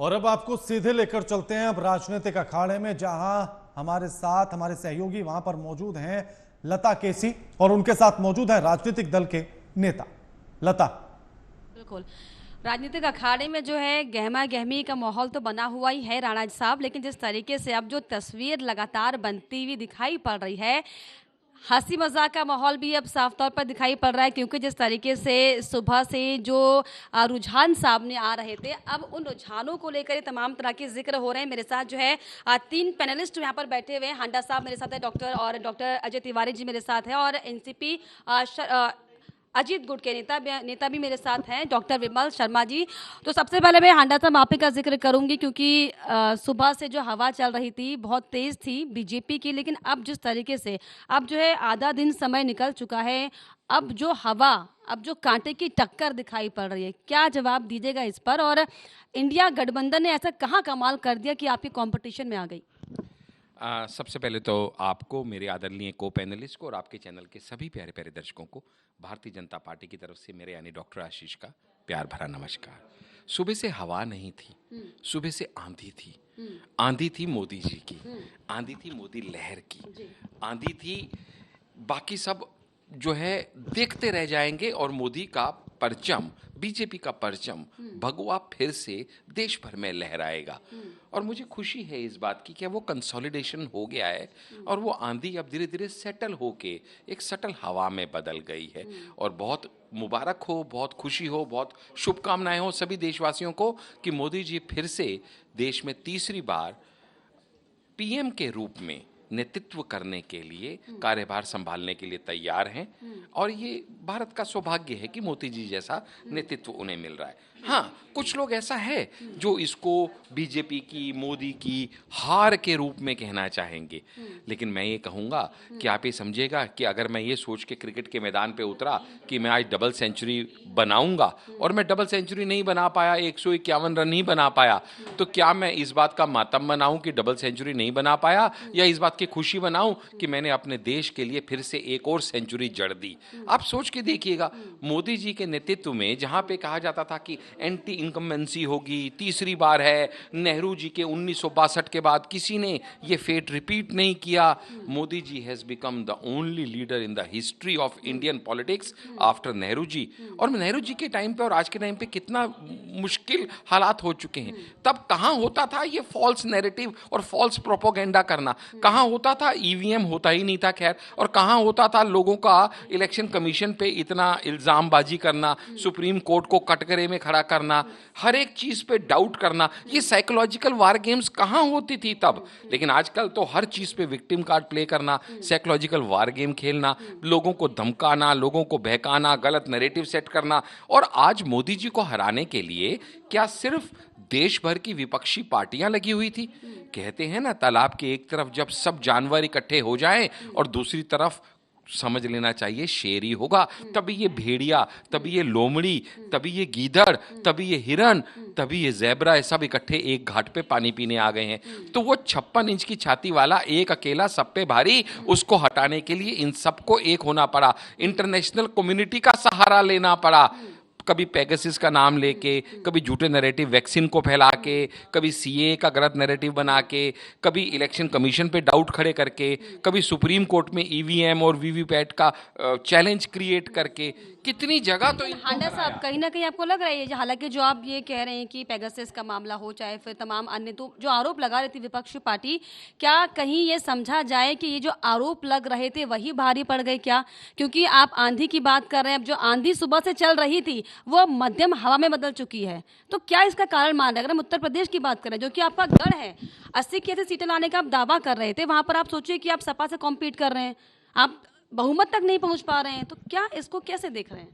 और अब आपको सीधे लेकर चलते हैं अब राजनीतिक अखाड़े में, जहां हमारे साथ हमारे सहयोगी वहां पर मौजूद हैं लता केसी और उनके साथ मौजूद है राजनीतिक दल के नेता। लता। बिल्कुल, राजनीतिक अखाड़े में जो है गहमा गहमी का माहौल तो बना हुआ ही है राणा साहब, लेकिन जिस तरीके से अब जो तस्वीर लगातार बनती हुई दिखाई पड़ रही है, हंसी मजाक का माहौल भी अब साफ तौर पर दिखाई पड़ रहा है, क्योंकि जिस तरीके से सुबह से जो रुझान सामने आ रहे थे, अब उन रुझानों को लेकर तमाम तरह के जिक्र हो रहे हैं। मेरे साथ जो है 3 पैनलिस्ट यहाँ पर बैठे हुए हैं। हांडा साहब मेरे साथ है, डॉक्टर अजय तिवारी जी मेरे साथ है, और एनसीपी अजीत गुट के नेता भी मेरे साथ हैं, डॉक्टर विमल शर्मा जी। तो सबसे पहले मैं हांडा साहब आप ही का जिक्र करूंगी, क्योंकि सुबह से जो हवा चल रही थी बहुत तेज थी बीजेपी की, लेकिन अब जिस तरीके से अब जो है आधा दिन समय निकल चुका है, अब जो कांटे की टक्कर दिखाई पड़ रही है, क्या जवाब दीजिएगा इस पर? और इंडिया गठबंधन ने ऐसा कहाँ कमाल कर दिया कि आपकी कॉम्पिटिशन में आ गई? सबसे पहले तो आपको, मेरे आदरणीय को पैनलिस्ट को और आपके चैनल के सभी प्यारे प्यारे दर्शकों को भारतीय जनता पार्टी की तरफ से मेरे यानी डॉक्टर आशीष का प्यार भरा नमस्कार। सुबह से हवा नहीं थी, सुबह से आंधी थी। आंधी थी मोदी जी की, आंधी थी मोदी लहर की, आंधी थी बाकी सब जो है देखते रह जाएंगे, और मोदी का परचम, बीजेपी का परचम भगवा फिर से देश भर में लहराएगा। और मुझे खुशी है इस बात की कि वो कंसोलिडेशन हो गया है, और वो आंधी अब धीरे धीरे सेटल होके एक सटल हवा में बदल गई है। और बहुत मुबारक हो, बहुत खुशी हो, बहुत शुभकामनाएं हो सभी देशवासियों को कि मोदी जी फिर से देश में तीसरी बार पीएम के रूप में नेतृत्व करने के लिए, कार्यभार संभालने के लिए तैयार हैं। और ये भारत का सौभाग्य है कि मोदी जी जैसा नेतृत्व उन्हें मिल रहा है। हाँ, कुछ लोग ऐसा है जो इसको बीजेपी की, मोदी की हार के रूप में कहना चाहेंगे, लेकिन मैं ये कहूँगा कि आप ये समझिएगा कि अगर मैं ये सोच के क्रिकेट के मैदान पे उतरा कि मैं आज डबल सेंचुरी बनाऊंगा और मैं डबल सेंचुरी नहीं बना पाया, 151 रन नहीं बना पाया, तो क्या मैं इस बात का मातम मनाऊं कि डबल सेंचुरी नहीं बना पाया, या इस बात की खुशी मनाऊं कि मैंने अपने देश के लिए फिर से एक और सेंचुरी जड़ दी? आप सोच के देखिएगा, मोदी जी के नेतृत्व में जहां पे कहा जाता था कि एंटी इनकम्बेंसी होगी, तीसरी बार है, नेहरू जी के 1962 के बाद किसी ने ये फेट रिपीट नहीं किया, Modi ji has become the only leader in the history of Indian politics after Nehru ji. और नेहरू जी के टाइम पे और आज के टाइम पे कितना मुश्किल हालात हो चुके हैं। तब कहां होता था ये फॉल्स नैरेटिव और फॉल्स प्रोपोगेंडा करना? कहां होता था? ईवीएम होता ही नहीं था खैर। और कहां होता था लोगों का इलेक्शन कमीशन पे इतना इल्जामबाजी करना, सुप्रीम कोर्ट को कटघरे में खड़ा करना, हर एक चीज पे डाउट करना? ये साइकोलॉजिकल वार गेम्स कहां होती थी तब? लेकिन आजकल तो हर चीज पे विक्टिम कार्ड प्ले करना, साइकोलॉजिकल वार गेम खेलना, लोगों को धमकाना, लोगों को बहकाना, गलत नैरेटिव सेट करना। और आज मोदी जी को हराने के लिए क्या सिर्फ देश भर की विपक्षी पार्टियां लगी हुई थी? कहते हैं ना, तालाब के एक तरफ जब सब जानवर इकट्ठे हो जाएं और दूसरी तरफ समझ लेना चाहिए शेर ही होगा, तभी ये भेड़िया, तभी ये लोमड़ी, तभी ये गीदड़, तभी ये हिरन, तभी ये ज़ेब्रा, ये सब इकट्ठे एक घाट पे पानी पीने आ गए हैं। तो वो 56 इंच की छाती वाला एक अकेला सब पे भारी, उसको हटाने के लिए इन सबको एक होना पड़ा, इंटरनेशनल कम्युनिटी का सहारा लेना पड़ा। कभी पेगासस का नाम लेके, कभी झूठे नैरेटिव वैक्सीन को फैला के, कभी सीए का गलत नैरेटिव बना के, कभी इलेक्शन कमीशन पे डाउट खड़े करके, कभी सुप्रीम कोर्ट में ईवीएम और वीवीपैट का चैलेंज क्रिएट करके, कितनी जगह तो। हांडा साहब, कहीं ना कहीं आपको लग रहा है, हालांकि जो आप ये कह रहे हैं कि पेगासस का मामला हो, चाहे फिर तमाम अन्य तो जो आरोप लगा रही थी विपक्षी पार्टी, क्या कहीं ये समझा जाए कि ये जो आरोप लग रहे थे वही भारी पड़ गए क्या? क्योंकि आप आंधी की बात कर रहे हैं, अब जो आंधी सुबह से चल रही थी वो मध्यम हवा में बदल चुकी है, तो क्या इसका कारण मान रहे हैं? अगर हम उत्तर प्रदेश की बात करें, जो कि आपका गढ़ है, 80 की 80 सीटें लाने का आप दावा कर रहे थे, वहां पर आप सोचिए कि आप सपा से कॉम्पीट कर रहे हैं, आप बहुमत तक नहीं पहुंच पा रहे हैं, तो क्या इसको कैसे देख रहे हैं?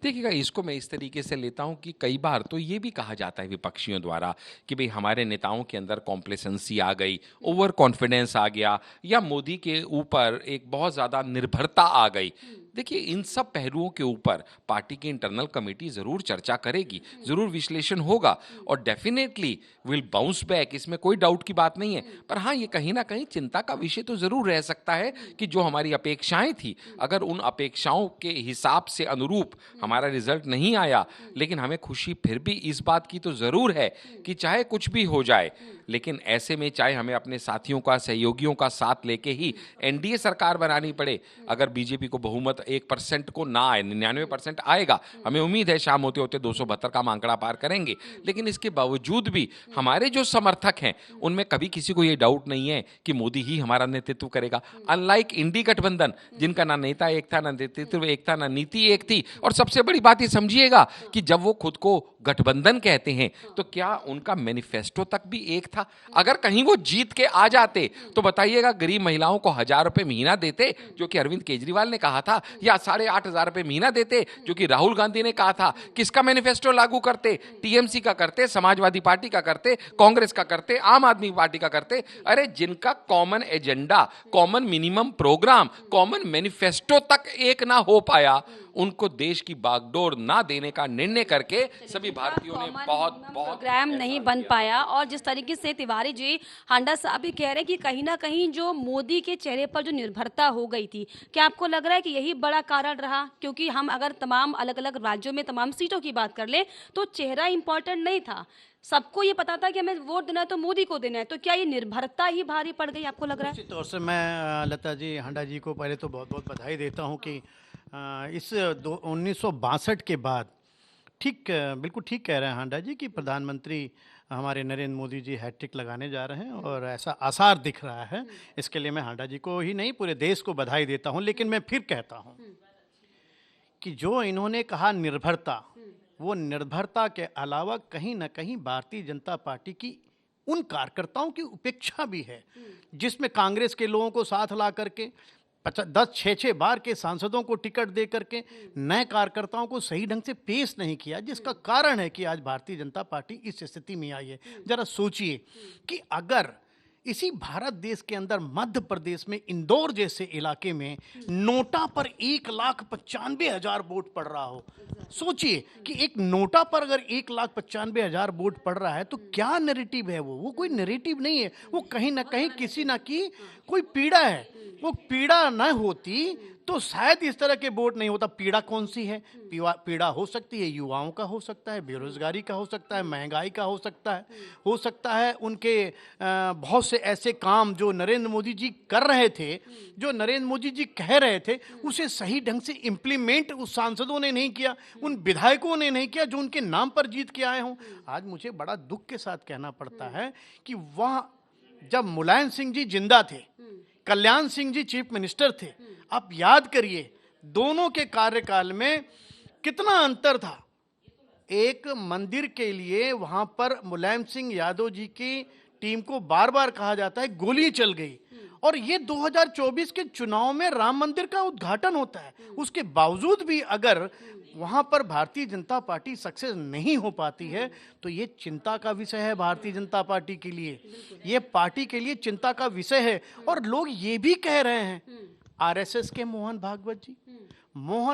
देखिएगा, इसको मैं इस तरीके से लेता हूं कि कई बार तो ये भी कहा जाता है विपक्षियों द्वारा कि भाई हमारे नेताओं के अंदर कॉम्प्लेसेंसी आ गई, ओवर कॉन्फिडेंस आ गया, या मोदी के ऊपर एक बहुत ज़्यादा निर्भरता आ गई। देखिए, इन सब पहलुओं के ऊपर पार्टी की इंटरनल कमेटी जरूर चर्चा करेगी, जरूर विश्लेषण होगा और डेफिनेटली विल बाउंस बैक, इसमें कोई डाउट की बात नहीं है। पर हाँ, ये कहीं ना कहीं चिंता का विषय तो जरूर रह सकता है कि जो हमारी अपेक्षाएं थी, अगर उन अपेक्षाओं के हिसाब से अनुरूप हमारा रिजल्ट नहीं आया, लेकिन हमें खुशी फिर भी इस बात की तो जरूर है कि चाहे कुछ भी हो जाए, लेकिन ऐसे में चाहे हमें अपने साथियों का, सहयोगियों का साथ लेके ही एनडीए सरकार बनानी पड़े, अगर बीजेपी को बहुमत 1% को ना आए, 99% आएगा, हमें उम्मीद है शाम होते होते 272 का आंकड़ा पार करेंगे, लेकिन इसके बावजूद भी हमारे जो समर्थक हैं उनमें कभी किसी को ये डाउट नहीं है कि मोदी ही हमारा नेतृत्व करेगा। अनलाइक इंडी गठबंधन, जिनका ना नेता एक था, ना नेतृत्व एक था, ना नीति एक थी, और सबसे बड़ी बात ये समझिएगा कि जब वो खुद को गठबंधन कहते हैं तो क्या उनका मैनिफेस्टो तक भी एक था? अगर कहीं वो जीत के आ जाते तो बताइएगा, गरीब महिलाओं को 1,000 रुपए महीना देते जो कि अरविंद केजरीवाल ने कहा था, या 8,500 रुपए महीना देते जो कि राहुल गांधी ने कहा था? किसका मैनिफेस्टो लागू करते? टीएमसी का करते, समाजवादी पार्टी का करते, कांग्रेस का करते, आम आदमी पार्टी का करते? अरे जिनका common agenda, common minimum programme, common manifesto तक एक ना हो पाया, उनको देश की बागडोर ना देने का निर्णय करके सभी भारतीयों ने बहुत प्रोग्राम नहीं बन पाया। और जिस तरीके से तिवारी जी, हांडा साहब भी कह रहे हैं कि कहीं ना कहीं जो मोदी के चेहरे पर जो निर्भरता हो गई थी, क्या आपको लग रहा है कि यही बड़ा कारण रहा? क्योंकि हम अगर तमाम अलग अलग राज्यों में तमाम सीटों की बात कर ले तो चेहरा इंपॉर्टेंट नहीं था, सबको ये पता था कि हमें वोट देना है तो मोदी को देना है, तो क्या ये निर्भरता ही भारी पड़ गई, आपको लग रहा है? निश्चित तौर से मैं लता जी, हांडा जी को पहले तो बहुत बहुत बधाई देता हूं कि इस 1962 के बाद बिल्कुल ठीक कह रहे हैं हांडा जी कि प्रधानमंत्री हमारे नरेंद्र मोदी जी हैट्रिक लगाने जा रहे हैं और ऐसा आसार दिख रहा है। इसके लिए मैं हांडा जी को ही नहीं पूरे देश को बधाई देता हूं। लेकिन मैं फिर कहता हूं कि जो इन्होंने कहा निर्भरता, वो निर्भरता के अलावा कहीं ना कहीं भारतीय जनता पार्टी की उन कार्यकर्ताओं की उपेक्षा भी है, जिसमें कांग्रेस के लोगों को साथ ला करके 10-6 बार के सांसदों को टिकट दे करके नए कार्यकर्ताओं को सही ढंग से पेश नहीं किया, जिसका कारण है कि आज भारतीय जनता पार्टी इस स्थिति में आई है। जरा सोचिए कि अगर इसी भारत देश के अंदर मध्य प्रदेश में इंदौर जैसे इलाके में नोटा पर 1,95,000 वोट पड़ रहा हो, सोचिए कि एक नोटा पर अगर 1,95,000 वोट पड़ रहा है तो क्या नैरेटिव है? वो कोई नैरेटिव नहीं है, वो कहीं ना कहीं किसी ना की कोई पीड़ा है। वो पीड़ा न होती तो शायद इस तरह के वोट नहीं होता। पीड़ा कौन सी है? पीड़ा हो सकती है युवाओं का, हो सकता है बेरोजगारी का, हो सकता है महंगाई का, हो सकता है उनके बहुत से ऐसे काम जो नरेंद्र मोदी जी कर रहे थे, जो नरेंद्र मोदी जी कह रहे थे, उसे सही ढंग से इम्प्लीमेंट उस सांसदों ने नहीं किया, उन विधायकों ने नहीं किया जो उनके नाम पर जीत के आए हों। आज मुझे बड़ा दुख के साथ कहना पड़ता है कि वह जब मुलायम सिंह जी जिंदा थे, कल्याण सिंह जी चीफ मिनिस्टर थे, आप याद करिए दोनों के कार्यकाल में कितना अंतर था। एक मंदिर के लिए वहां पर मुलायम सिंह यादव जी की टीम को बार बार कहा जाता है गोली चल गई, और ये 2024 के चुनाव में राम मंदिर का उद्घाटन होता है। उसके बावजूद भी अगर वहां पर भारतीय जनता पार्टी सक्सेस नहीं हो पाती है तो ये चिंता का विषय है भारतीय जनता पार्टी के लिए, ये पार्टी के लिए चिंता का विषय है। और लोग ये भी कह रहे हैं, आरएसएस के मोहन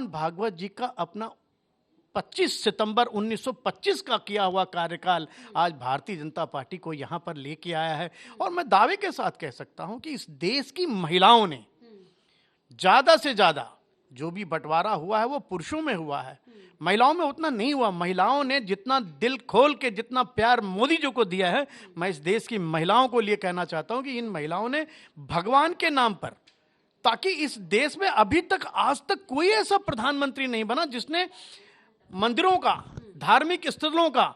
भागवत जी का अपना 25 सितंबर 1925 का किया हुआ कार्यकाल आज भारतीय जनता पार्टी को यहां पर लेके आया है। और मैं दावे के साथ कह सकता हूं कि इस देश की महिलाओं ने ज्यादा से ज्यादा, जो भी बंटवारा हुआ है वो पुरुषों में हुआ है, महिलाओं में उतना नहीं हुआ। महिलाओं ने जितना दिल खोल के, जितना प्यार मोदी जी को दिया है, मैं इस देश की महिलाओं को लिए कहना चाहता हूं कि इन महिलाओं ने भगवान के नाम पर, ताकि इस देश में अभी तक आज तक कोई ऐसा प्रधानमंत्री नहीं बना जिसने मंदिरों का, धार्मिक स्थलों का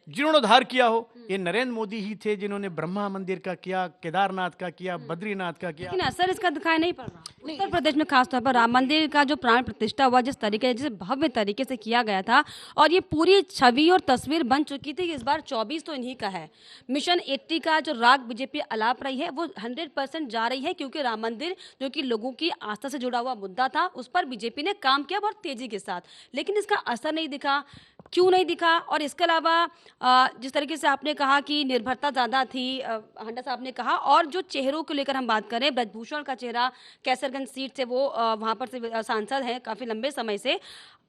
जीर्णोद्धार किया हो। ये नरेंद्र मोदी ही थे जिन्होंने ब्रह्मा मंदिर का किया, केदारनाथ का किया, बद्रीनाथ का किया। लेकिन असर इसका दिखाई नहीं पड़ रहा। उत्तर प्रदेश में खासतौर पर राम मंदिर का जो प्राण प्रतिष्ठा हुआ, जिस तरीके से भव्य तरीके से किया गया था, और ये पूरी छवि और तस्वीर बन चुकी थी कि इस बार 24 तो इन्हीं का है। मिशन 80 का जो राग बीजेपी अलाप रही है वो 100% जा रही है, क्योंकि राम मंदिर जो कि लोगों की आस्था से जुड़ा हुआ मुद्दा था, उस पर बीजेपी ने काम किया बहुत तेजी के साथ, लेकिन इसका असर नहीं दिखा। क्यों नहीं दिखा? और इसके अलावा जिस तरीके से आपने कहा कि निर्भरता ज़्यादा थी, हंडा साहब ने कहा, और जो चेहरों को लेकर हम बात करें, ब्रजभूषण का चेहरा कैसरगंज सीट से वो वहाँ पर से सांसद हैं काफ़ी लंबे समय से,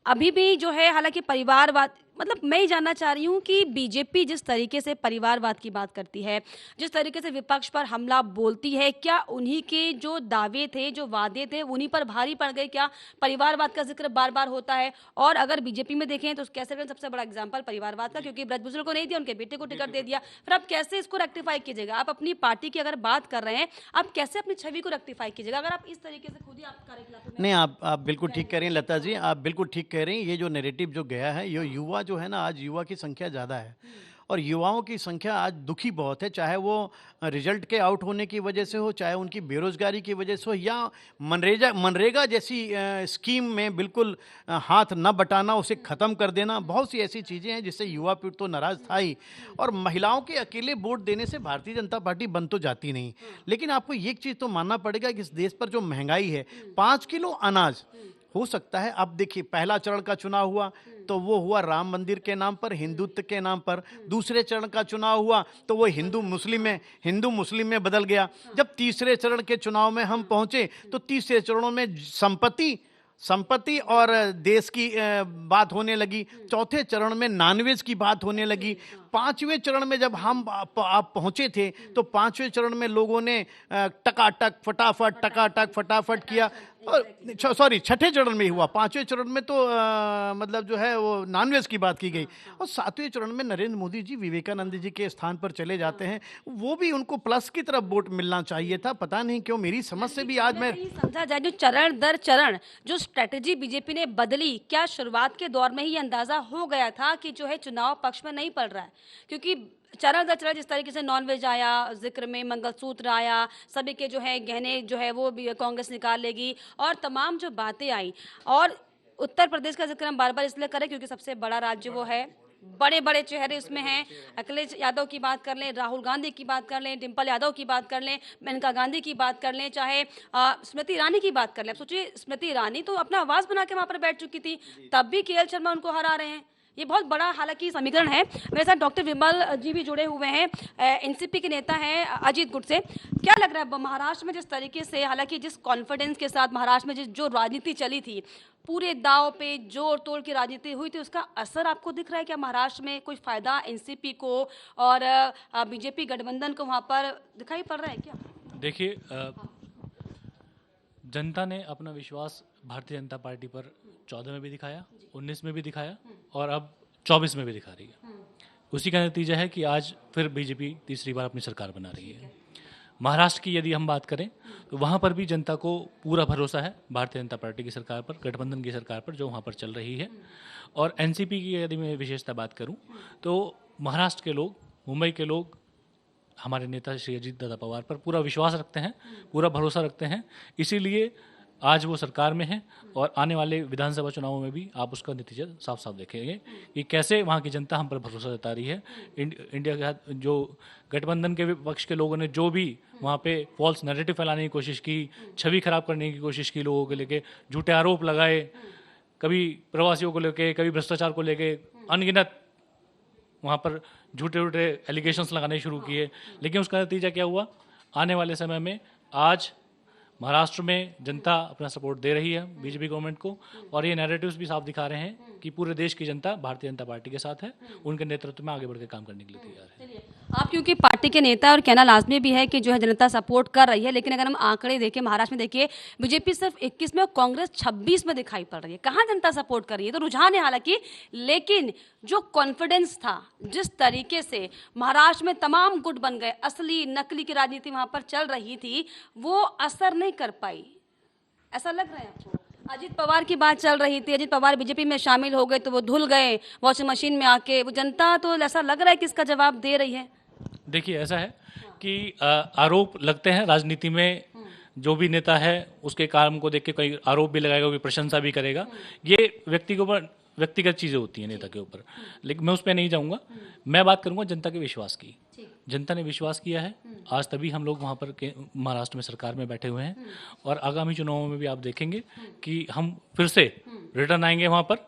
अभी भी जो है, हालांकि परिवारवाद, मतलब मैं ये जानना चाह रही हूँ कि बीजेपी जिस तरीके से परिवारवाद की बात करती है, जिस तरीके से विपक्ष पर हमला बोलती है, क्या उन्हीं के जो दावे थे, जो वादे थे, उन्हीं पर भारी पड़ गए? क्या परिवारवाद का जिक्र बार बार होता है? और अगर बीजेपी में देखें तो कैसे सबसे बड़ा एग्जाम्पल परिवारवाद का, क्योंकि ब्रजभूषण को नहीं दिया, उनके बेटे को टिकट दे दिया, फिर आप कैसे इसको रेक्टिफाई कीजिएगा? आप अपनी पार्टी की अगर बात कर रहे हैं, आप कैसे अपनी छवि को रेक्टिफाई कीजिएगा अगर आप इस तरीके से खुद ही आप कार्यकलापों में? नहीं, आप बिल्कुल ठीक कह रही हैं लता जी, आप बिल्कुल ठीक कह रही हैं। ये जो नैरेटिव जो गया है, ये युवा जो है ना, आज युवा की संख्या ज़्यादा है और युवाओं की संख्या आज दुखी बहुत है, चाहे वो रिजल्ट के आउट होने की वजह से हो, चाहे उनकी बेरोजगारी की वजह से हो, या मनरेगा जैसी स्कीम में बिल्कुल हाथ न बटाना, उसे ख़त्म कर देना। बहुत सी ऐसी चीज़ें हैं जिससे युवा पीढ़ी तो नाराज़ था ही, और महिलाओं के अकेले वोट देने से भारतीय जनता पार्टी बन तो जाती नहीं। लेकिन आपको एक चीज़ तो मानना पड़ेगा कि इस देश पर जो महंगाई है, 5 किलो अनाज हो सकता है। अब देखिए, पहला चरण का चुनाव हुआ तो वो हुआ राम मंदिर के नाम पर, हिंदुत्व के नाम पर। दूसरे चरण का चुनाव हुआ तो वो हिंदू मुस्लिम में बदल गया। जब तीसरे चरण के चुनाव में हम पहुंचे तो तीसरे चरणों में संपत्ति और देश की बात होने लगी। चौथे चरण में नॉनवेज की बात होने लगी। पांचवें चरण में जब आप पहुंचे थे तो पांचवें चरण में लोगों ने टकाटक फटाफट किया। सॉरी, छठे चरण में ही हुआ। पांचवें चरण में तो मतलब जो है वो नॉनवेज की बात की गई। और सातवें चरण में नरेंद्र मोदी जी विवेकानंद जी के स्थान पर चले जाते हैं। वो भी उनको प्लस की तरफ वोट मिलना चाहिए था। पता नहीं क्यों, मेरी समझ से भी आज मैं समझा जाए जो चरण दर चरण जो स्ट्रेटेजी बीजेपी ने बदली, क्या शुरुआत के दौर में ही अंदाजा हो गया था कि जो है चुनाव पक्ष में नहीं पड़ रहा है? क्योंकि चरण दर चरण जिस तरीके से नॉनवेज आया, जिक्र में मंगलसूत्र आया, सभी के जो है गहने जो है वो भी कांग्रेस निकाल लेगी, और तमाम जो बातें आई। और उत्तर प्रदेश का जिक्र हम बार बार इसलिए करें क्योंकि सबसे बड़ा राज्य वो है, बड़े बड़े चेहरे उसमें हैं। अखिलेश यादव की बात कर लें, राहुल गांधी की बात कर लें, डिम्पल यादव की बात कर लें, मेनका गांधी की बात कर लें, चाहे स्मृति ईरानी की बात कर लें। अब सोचिए, स्मृति ईरानी तो अपना आवाज बना के वहां पर बैठ चुकी थी, तब भी केएल शर्मा उनको हरा रहे हैं। ये बहुत बड़ा हालांकि समीकरण है। मेरे साथ डॉक्टर विमल जी भी जुड़े हुए हैं, एनसीपी के नेता हैं अजीत गुट से। क्या लग रहा है महाराष्ट्र में जिस तरीके से, हालांकि जिस कॉन्फिडेंस के साथ महाराष्ट्र में जो राजनीति चली थी, पूरे दाव पे जोर तोड़ की राजनीति हुई थी, उसका असर आपको दिख रहा है क्या महाराष्ट्र में? कोई फायदा एनसीपी को और बीजेपी गठबंधन को वहां पर दिखाई पड़ रहा है क्या? देखिए, जनता ने अपना विश्वास भारतीय जनता पार्टी पर 14 में भी दिखाया, 19 में भी दिखाया और अब 24 में भी दिखा रही है। उसी का नतीजा है कि आज फिर बीजेपी तीसरी बार अपनी सरकार बना रही है। महाराष्ट्र की यदि हम बात करें तो वहाँ पर भी जनता को पूरा भरोसा है भारतीय जनता पार्टी की सरकार पर, गठबंधन की सरकार पर जो वहाँ पर चल रही है। और एनसीपी की यदि मैं विशेषता बात करूँ तो महाराष्ट्र के लोग, मुंबई के लोग हमारे नेता श्री अजीत दादा पवार पर पूरा विश्वास रखते हैं, पूरा भरोसा रखते हैं। इसीलिए आज वो सरकार में है और आने वाले विधानसभा चुनावों में भी आप उसका नतीजा साफ साफ देखेंगे कि कैसे वहाँ की जनता हम पर भरोसा जता रही है। इंडिया के जो गठबंधन के विपक्ष के लोगों ने जो भी वहाँ पे फॉल्स नैरेटिव फैलाने की कोशिश की, छवि खराब करने की कोशिश की, लोगों के लेके झूठे आरोप लगाए, कभी प्रवासियों को लेके, कभी भ्रष्टाचार को लेके अनगिनत वहाँ पर झूठे एलिगेशंस लगाने शुरू किए। लेकिन उसका नतीजा क्या हुआ? आने वाले समय में आज महाराष्ट्र में जनता अपना सपोर्ट दे रही है बीजेपी गवर्नमेंट को, और ये नैरेटिव्स भी साफ दिखा रहे हैं कि पूरे देश की जनता भारतीय जनता पार्टी के साथ है, उनके नेतृत्व में आगे बढ़ के काम करने के लिए तैयार है। आप क्योंकि पार्टी के नेता और कहना लाजमी भी है कि जो है जनता सपोर्ट कर रही है, लेकिन अगर हम आंकड़े देखें, महाराष्ट्र में देखिए बीजेपी सिर्फ 21 में और कांग्रेस 26 में दिखाई पड़ रही है। कहाँ जनता सपोर्ट कर रही है? तो रुझान है हालांकि, लेकिन जो कॉन्फिडेंस था, जिस तरीके से महाराष्ट्र में तमाम गुट बन गए, असली नकली की राजनीति वहां पर चल रही थी, वो असर नहीं कर पाई। ऐसा लग रहा है आपको? अजीत पवार की बात चल रही थी, अजीत पवार बीजेपी में शामिल हो गए तो वो धुल गए वॉशिंग मशीन में आके। वो जनता तो ऐसा लग रहा है कि इसका जवाब दे रही है। देखिए, ऐसा है कि आरोप लगते हैं राजनीति में। जो भी नेता है उसके काम को देख के कोई आरोप भी लगाएगा, कोई प्रशंसा भी करेगा। ये व्यक्तिगत चीज़ें होती हैं नेता के ऊपर, लेकिन मैं उस पर नहीं जाऊँगा। मैं बात करूँगा जनता के विश्वास की। जनता ने विश्वास किया है, आज तभी हम लोग वहाँ पर महाराष्ट्र में सरकार में बैठे हुए हैं, और आगामी चुनावों में भी आप देखेंगे कि हम फिर से रिटर्न आएंगे वहाँ पर।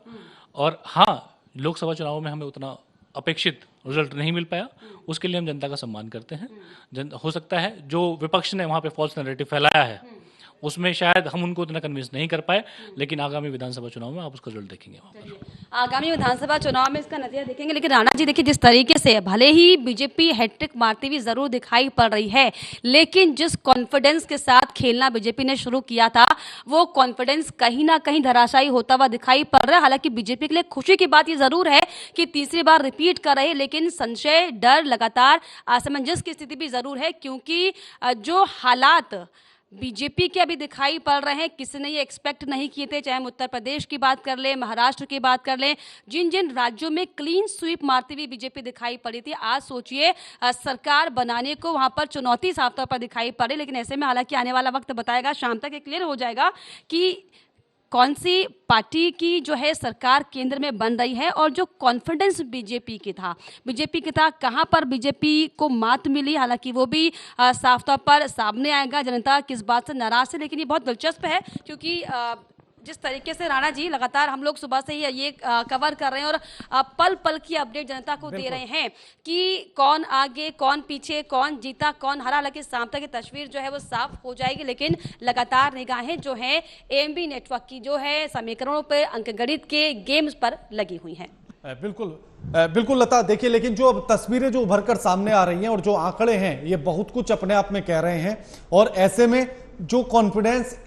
और हाँ, लोकसभा चुनाव में हमें उतना अपेक्षित रिजल्ट नहीं मिल पाया, उसके लिए हम जनता का सम्मान करते हैं। हो सकता है जो विपक्ष ने वहाँ पे फॉल्स नैरेटिव फैलाया है उसमें शायद हम उनको उतना कन्विंस नहीं कर पाए, लेकिन आगामी विधानसभा चुनाव में आप उसका रिजल्ट देखेंगे वहाँ पर। आगामी विधानसभा चुनाव में इसका नतीजा देखेंगे। लेकिन राणा जी देखिए, जिस तरीके से भले ही बीजेपी हैट्रिक मारती हुई जरूर दिखाई पड़ रही है, लेकिन जिस कॉन्फिडेंस के साथ खेलना बीजेपी ने शुरू किया था, वो कॉन्फिडेंस कहीं ना कहीं धराशायी होता हुआ दिखाई पड़ रहा है। हालांकि बीजेपी के लिए खुशी की बात ये जरूर है कि तीसरी बार रिपीट कर रहे हैं, लेकिन संशय, डर, लगातार असमंजस की स्थिति भी जरूर है, क्योंकि जो हालात बीजेपी के अभी दिखाई पड़ रहे हैं, किसी ने ये एक्सपेक्ट नहीं किए थे। चाहे हम उत्तर प्रदेश की बात कर लें, महाराष्ट्र की बात कर लें, जिन जिन राज्यों में क्लीन स्वीप मारती हुई बीजेपी दिखाई पड़ी थी, आज सोचिए सरकार बनाने को वहां पर चुनौती साफ तौर पर दिखाई पड़े। लेकिन ऐसे में हालांकि आने वाला वक्त बताएगा, शाम तक ये क्लियर हो जाएगा कि कौन सी पार्टी की जो है सरकार केंद्र में बन रही है, और जो कॉन्फिडेंस बीजेपी की था कहां पर बीजेपी को मात मिली। हालांकि वो भी साफ तौर पर सामने आएगा, जनता किस बात से नाराज है। लेकिन ये बहुत दिलचस्प है, क्योंकि जिस तरीके से राणा जी लगातार हम लोग सुबह से ही ये कवर कर रहे हैं और पल पल की अपडेट जनता को दे रहे हैं कि कौन आगे, कौन पीछे, कौन जीता, कौन हरा। हालांकि शाम तक की तस्वीर जो है वो साफ हो जाएगी, लेकिन लगातार निगाहें जो है एएमबी नेटवर्क की जो है समीकरणों पर, अंकगणित के गेम्स पर लगी हुई हैं। बिल्कुल लता, देखिए, लेकिन जो अब तस्वीरें जो उभर कर सामने आ रही हैं और जो आंकड़े हैं, ये बहुत कुछ अपने आप में कह रहे हैं। और ऐसे में जो कॉन्फिडेंस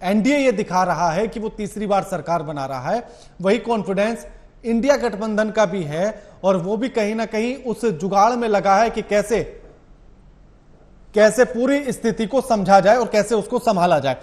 एनडीए ये दिखा रहा है कि वो तीसरी बार सरकार बना रहा है, वही कॉन्फिडेंस इंडिया गठबंधन का भी है, और वो भी कहीं ना कहीं उस जुगाड़ में लगा है कि कैसे पूरी स्थिति को समझा जाए और कैसे उसको संभाला जाए।